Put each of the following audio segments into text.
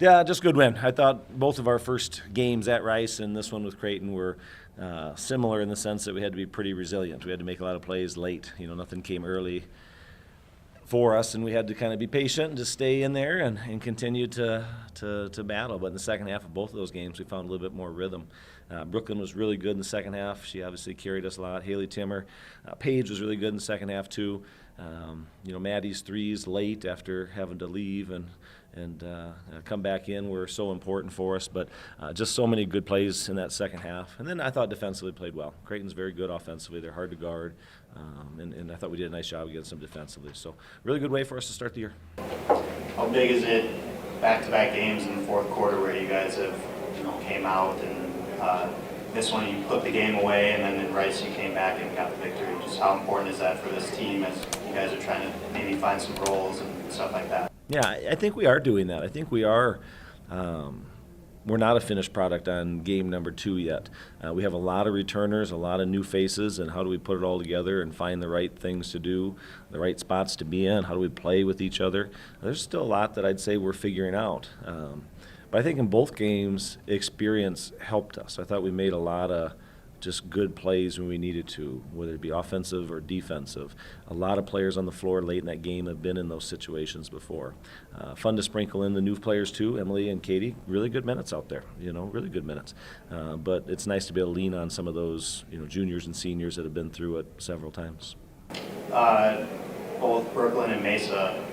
Yeah, just good win. I thought both of our first games at Rice and this one with Creighton were similar in the sense that we had to be pretty resilient. We had to make a lot of plays late. Nothing came early for us, and we had to kind of be patient and just stay in there and continue to battle. But in the second half of both of those games, we found a little bit more rhythm. Brooklyn was really good in the second half. She obviously carried us a lot. Haley Timmer. Paige was really good in the second half, too. Maddie's threes late after having to leave and come back in were so important for us. But just so many good plays in that second half. And then I thought defensively played well. Creighton's very good offensively. They're hard to guard. And I thought we did a nice job against them defensively. So really good way for us to start the year. How big is it back-to-back games in the fourth quarter where you guys have came out and this one you put the game away, and then in Rice you came back and got the victory? Just how important is that for this team as you guys are trying to maybe find some roles and stuff like that? Yeah, I think we are doing that. I think we are. We're not a finished product on game number 2 yet. We have a lot of returners, a lot of new faces, and how do we put it all together and find the right things to do, the right spots to be in, how do we play with each other? There's still a lot that I'd say we're figuring out. But I think in both games, experience helped us. I thought we made a lot of just good plays when we needed to, whether it be offensive or defensive. A lot of players on the floor late in that game have been in those situations before. Fun to sprinkle in the new players too, Emily and Katie. Really good minutes out there, really good minutes. But it's nice to be able to lean on some of those, juniors and seniors that have been through it several times. Both Brooklyn and Mesa,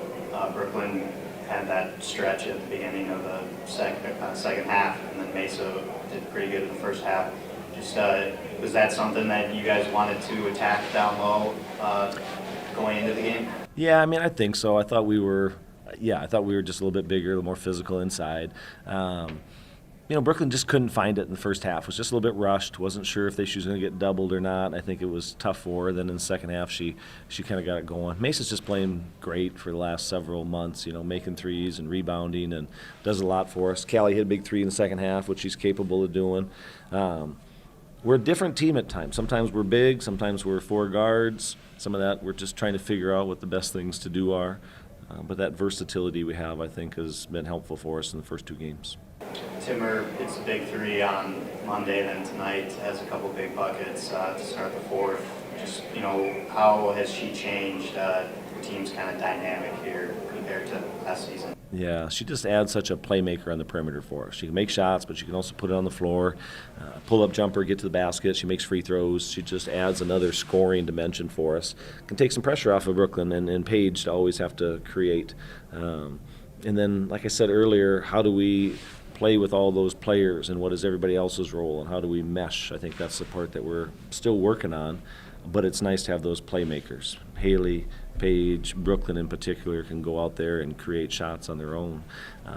Brooklyn had that stretch at the beginning of the second half, and then Mesa did pretty good in the first half. Just was that something that you guys wanted to attack down low going into the game? Yeah, I think so. I thought we were just a little bit bigger, a little more physical inside. Brooklyn just couldn't find it in the first half. Was just a little bit rushed. Wasn't sure if she was going to get doubled or not. I think it was tough for her. Then in the second half, she kind of got it going. Mesa's just playing great for the last several months. Making threes and rebounding and does a lot for us. Callie hit a big 3 in the second half, which she's capable of doing. We're a different team at times. Sometimes we're big. Sometimes we're 4 guards. Some of that we're just trying to figure out what the best things to do are. But that versatility we have, I think, has been helpful for us in the first 2 games. Timmer hits a big 3 on Monday, then tonight has a couple big buckets to start the fourth. Just, how has she changed the team's kind of dynamic here compared to last season? Yeah, she just adds such a playmaker on the perimeter for us. She can make shots, but she can also put it on the floor, pull-up jumper, get to the basket. She makes free throws. She just adds another scoring dimension for us. Can take some pressure off of Brooklyn and Paige to always have to create. And then, like I said earlier, how do we play with all those players and what is everybody else's role and how do we mesh? I think that's the part that we're still working on, but it's nice to have those playmakers. Haley, Paige, Brooklyn in particular can go out there and create shots on their own.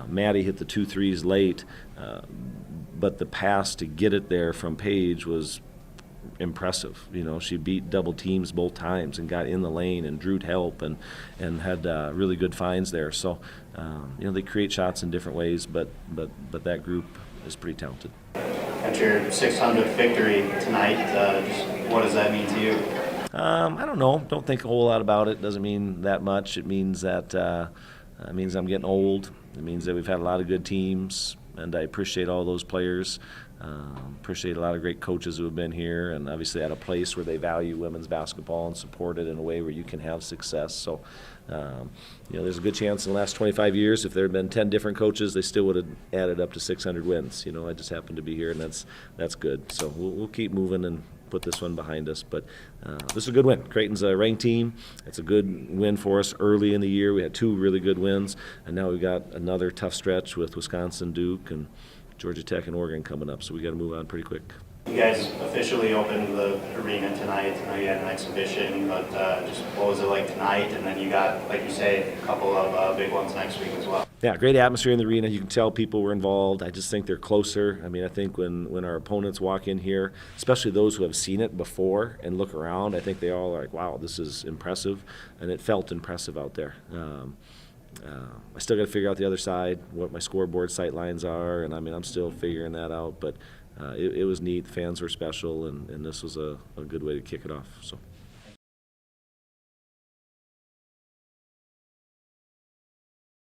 Maddie hit the 2 threes late, but the pass to get it there from Paige was impressive. She beat double teams both times and got in the lane and drew help and had really good finds there. So, they create shots in different ways, but that group is pretty talented. Got your 600th victory tonight. Just what does that mean to you? I don't know. Don't think a whole lot about it. Doesn't mean that much. It means that it means I'm getting old. It means that we've had a lot of good teams, and I appreciate all those players. Appreciate a lot of great coaches who have been here, and obviously at a place where they value women's basketball and support it in a way where you can have success. So, there's a good chance in the last 25 years, if there had been 10 different coaches, they still would have added up to 600 wins. I just happened to be here, and that's good. So we'll keep moving and put this one behind us. But this is a good win. Creighton's a ranked team. It's a good win for us early in the year. We had 2 really good wins, and now we've got another tough stretch with Wisconsin, Duke, and Georgia Tech and Oregon coming up, so we got to move on pretty quick. You guys officially opened the arena tonight. I know you had an exhibition, but just what was it like tonight? And then you got, like you say, a couple of big ones next week as well. Yeah, great atmosphere in the arena. You can tell people were involved. I just think they're closer. I think when our opponents walk in here, especially those who have seen it before and look around, I think they all are like, wow, this is impressive. And it felt impressive out there. I still got to figure out the other side, what my scoreboard sight lines are, and I'm still figuring that out. But it was neat. The fans were special, and this was a good way to kick it off. So.